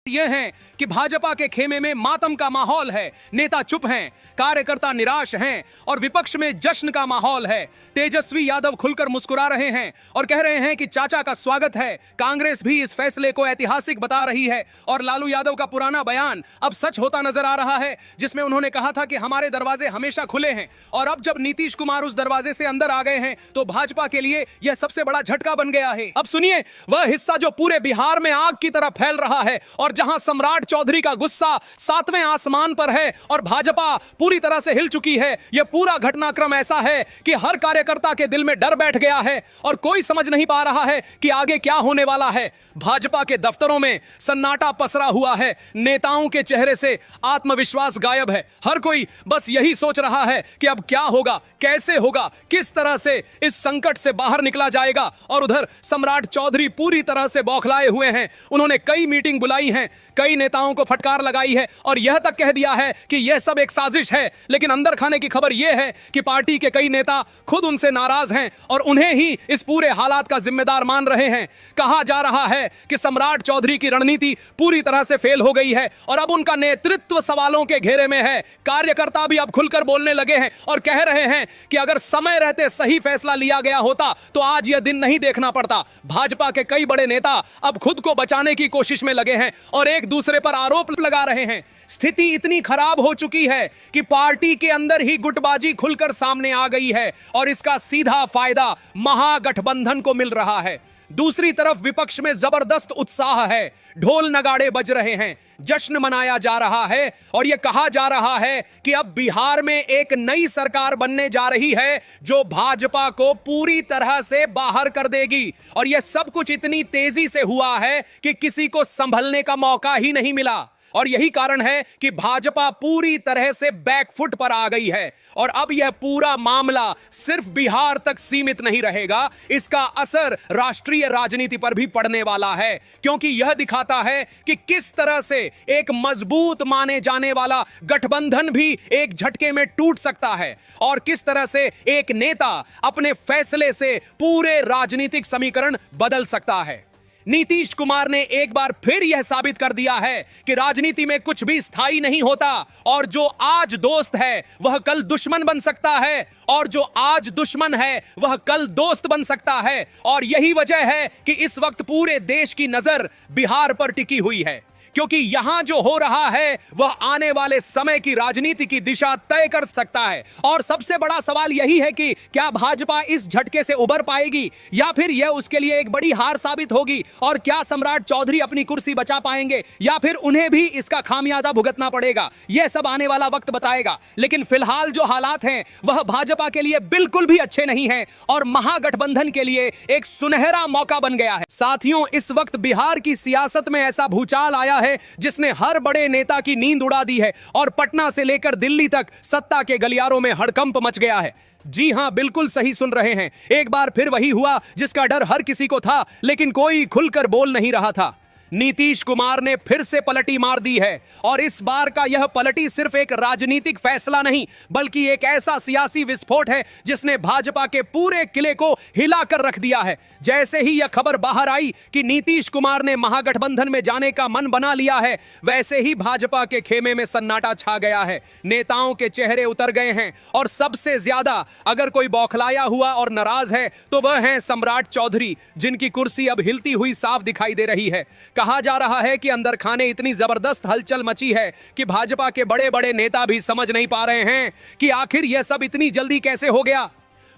यह है कि भाजपा के खेमे में मातम का माहौल है, नेता चुप हैं, कार्यकर्ता निराश हैं और विपक्ष में जश्न का माहौल है। तेजस्वी यादव खुलकर मुस्कुरा रहे हैं और कह रहे हैं कि चाचा का स्वागत है। कांग्रेस भी इस फैसले को ऐतिहासिक बता रही है और लालू यादव का पुराना बयान अब सच होता नजर आ रहा है, जिसमें उन्होंने कहा था कि हमारे दरवाजे हमेशा खुले हैं। और अब जब नीतीश कुमार उस दरवाजे से अंदर आ गए हैं तो भाजपा के लिए यह सबसे बड़ा झटका बन गया है। अब सुनिए वह हिस्सा जो पूरे बिहार में आग की तरह फैल रहा है और जहां सम्राट चौधरी का गुस्सा सातवें आसमान पर है और भाजपा पूरी तरह से हिल चुकी है। यह पूरा घटनाक्रम ऐसा है कि हर कार्यकर्ता के दिल में डर बैठ गया है और कोई समझ नहीं पा रहा है कि आगे क्या होने वाला है। भाजपा के दफ्तरों में सन्नाटा पसरा हुआ है, नेताओं के चेहरे से आत्मविश्वास गायब है। हर कोई बस यही सोच रहा है कि अब क्या होगा, कैसे होगा, किस तरह से इस संकट से बाहर निकला जाएगा। और उधर सम्राट चौधरी पूरी तरह से बौखलाए हुए हैं। उन्होंने कई मीटिंग बुलाई हैं, कई नेताओं को फटकार लगाई है और यह तक कह दिया है कि यह सब एक साजिश है। लेकिन अंदर खाने की खबर यह है कि पार्टी के कई नेता खुद उनसे नाराज हैं और उन्हें ही इस पूरे हालात का जिम्मेदार मान रहे हैं। कहा जा रहा है कि सम्राट चौधरी की रणनीति पूरी तरह से फेल हो गई है और अब उनका नेतृत्व सवालों के घेरे में है। कार्यकर्ता भी अब खुलकर बोलने लगे हैं और कह रहे हैं कि अगर समय रहते सही फैसला लिया गया होता तो आज यह दिन नहीं देखना पड़ता। भाजपा के कई बड़े नेता अब खुद को बचाने की कोशिश में लगे हैं और एक दूसरे पर आरोप लगा रहे हैं। स्थिति इतनी खराब हो चुकी है कि पार्टी के अंदर ही गुटबाजी खुलकर सामने आ गई है और इसका सीधा फायदा महागठबंधन को मिल रहा है। दूसरी तरफ विपक्ष में जबरदस्त उत्साह है, ढोल नगाड़े बज रहे हैं, जश्न मनाया जा रहा है और यह कहा जा रहा है कि अब बिहार में एक नई सरकार बनने जा रही है जो भाजपा को पूरी तरह से बाहर कर देगी। और यह सब कुछ इतनी तेजी से हुआ है कि किसी को संभलने का मौका ही नहीं मिला और यही कारण है कि भाजपा पूरी तरह से बैकफुट पर आ गई है। और अब यह पूरा मामला सिर्फ बिहार तक सीमित नहीं रहेगा, इसका असर राष्ट्रीय राजनीति पर भी पड़ने वाला है, क्योंकि यह दिखाता है कि किस तरह से एक मजबूत माने जाने वाला गठबंधन भी एक झटके में टूट सकता है और किस तरह से एक नेता अपने फैसले से पूरे राजनीतिक समीकरण बदल सकता है। नीतीश कुमार ने एक बार फिर यह साबित कर दिया है कि राजनीति में कुछ भी स्थायी नहीं होता और जो आज दोस्त है वह कल दुश्मन बन सकता है और जो आज दुश्मन है वह कल दोस्त बन सकता है। और यही वजह है कि इस वक्त पूरे देश की नजर बिहार पर टिकी हुई है, क्योंकि यहां जो हो रहा है वह आने वाले समय की राजनीति की दिशा तय कर सकता है। और सबसे बड़ा सवाल यही है कि क्या भाजपा इस झटके से उबर पाएगी या फिर यह उसके लिए एक बड़ी हार साबित होगी और क्या सम्राट चौधरी अपनी कुर्सी बचा पाएंगे या फिर उन्हें भी इसका खामियाजा भुगतना पड़ेगा। यह सब आने वाला वक्त बताएगा। लेकिन फिलहाल जो हालात हैं वह भाजपा के लिए बिल्कुल भी अच्छे नहीं हैं और महागठबंधन के लिए एक सुनहरा मौका बन गया है। साथियों, इस वक्त बिहार की सियासत में ऐसा भूचाल आया है जिसने हर बड़े नेता की नींद उड़ा दी है और पटना से लेकर दिल्ली तक सत्ता के गलियारों में हड़कंप मच गया है। जी हां, बिल्कुल सही सुन रहे हैं। एक बार फिर वही हुआ जिसका डर हर किसी को था लेकिन कोई खुलकर बोल नहीं रहा था। नीतीश कुमार ने फिर से पलटी मार दी है और इस बार का यह पलटी सिर्फ एक राजनीतिक फैसला नहीं बल्कि एक ऐसा सियासी विस्फोट है जिसने भाजपा के पूरे किले को हिलाकर रख दिया है। जैसे ही यह खबर बाहर आई कि नीतीश कुमार ने महागठबंधन में जाने का मन बना लिया है, वैसे ही भाजपा के खेमे में सन्नाटा छा गया है। नेताओं के चेहरे उतर गए हैं और सबसे ज्यादा अगर कोई बौखलाया हुआ और नाराज है तो वह हैं सम्राट चौधरी, जिनकी कुर्सी अब हिलती हुई साफ दिखाई दे रही है। कहा जा रहा है कि अंदर खाने इतनी जबरदस्त हलचल मची है कि भाजपा के बड़े बड़े नेता भी समझ नहीं पा रहे हैं कि आखिर यह सब इतनी जल्दी कैसे हो गया।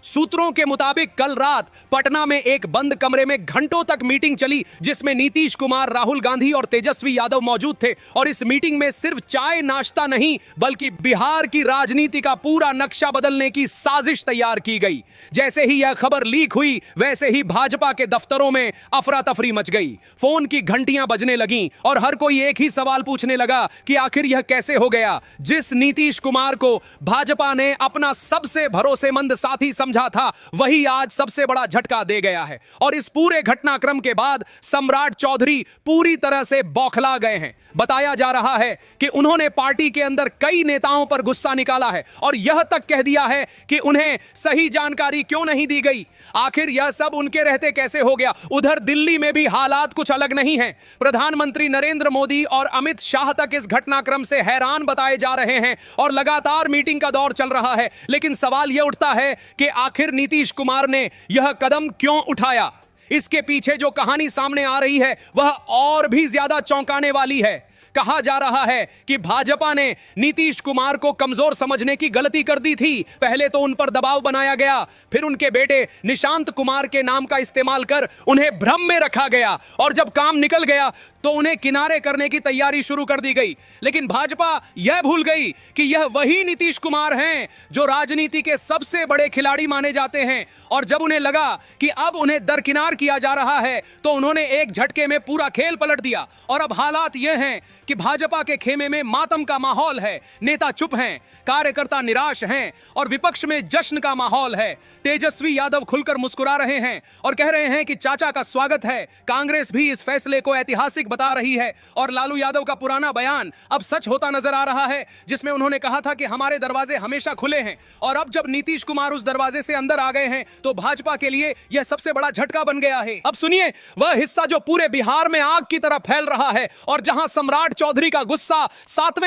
सूत्रों के मुताबिक कल रात पटना में एक बंद कमरे में घंटों तक मीटिंग चली जिसमें नीतीश कुमार, राहुल गांधी और तेजस्वी यादव मौजूद थे। और इस मीटिंग में सिर्फ चाय नाश्ता नहीं बल्कि बिहार की राजनीति का पूरा नक्शा बदलने की साजिश तैयार की गई। जैसे ही यह खबर लीक हुई वैसे ही भाजपा के दफ्तरों में अफरा तफरी मच गई, फोन की घंटियां बजने लगीं और हर कोई एक ही सवाल पूछने लगा कि आखिर यह कैसे हो गया। जिस नीतीश कुमार को भाजपा ने अपना सबसे भरोसेमंद साथी समझा था वही आज सबसे बड़ा झटका दे गया है। और इस पूरे घटनाक्रम के बाद सम्राट चौधरी पूरी तरह से बौखला गए हैं। बताया जा रहा है कि उन्होंने पार्टी के अंदर कई नेताओं पर गुस्सा निकाला है और यह तक कह दिया है कि उन्हें सही जानकारी क्यों नहीं दी गई। आखिर यह सब उनके रहते कैसे हो गया। उधर दिल्ली में भी हालात कुछ अलग नहीं हैं। प्रधानमंत्री नरेंद्र मोदी और अमित शाह तक इस घटनाक्रम से हैरान बताए जा रहे हैं और लगातार मीटिंग का दौर चल रहा है। लेकिन सवाल यह उठता है कि आखिर नीतीश कुमार ने यह कदम क्यों उठाया। इसके पीछे जो कहानी सामने आ रही है वह और भी ज्यादा चौंकाने वाली है। कहा जा रहा है कि भाजपा ने नीतीश कुमार को कमजोर समझने की गलती कर दी थी। पहले तो उन पर दबाव बनाया गया, फिर उनके बेटे निशांत कुमार के नाम का इस्तेमाल कर उन्हें भ्रम में रखा गया और जब काम निकल गया तो उन्हें किनारे करने की तैयारी शुरू कर दी गई। लेकिन भाजपा यह भूल गई कि यह वही नीतीश कुमार हैं जो राजनीति के सबसे बड़े खिलाड़ी माने जाते हैं। और जब उन्हें लगा कि अब उन्हें दरकिनार किया जा रहा है तो उन्होंने एक झटके में पूरा खेल पलट दिया। और अब हालात यह हैं कि भाजपा के खेमे में मातम का माहौल है। नेता चुप हैं, कार्यकर्ता निराश हैं और विपक्ष में जश्न का माहौल है। तेजस्वी यादव खुलकर मुस्कुरा रहे हैं और कह रहे हैं कि चाचा का स्वागत है। कांग्रेस भी इस फैसले को ऐतिहासिक बता रही है और लालू यादव का पुराना बयान अब सच होता नजर आ रहा है, जिसमें उन्होंने कहा था कि हमारे दरवाजे हमेशा खुले हैं। और अब जब नीतीश कुमार उस दरवाजे से अंदर आ गए हैं तो भाजपा के लिए यह सबसे बड़ा झटका बन गया है। अब सुनिए वह हिस्सा जो पूरे बिहार में आग की तरह फैल रहा है और जहां सम्राट चौधरी का गुस्सा 7वें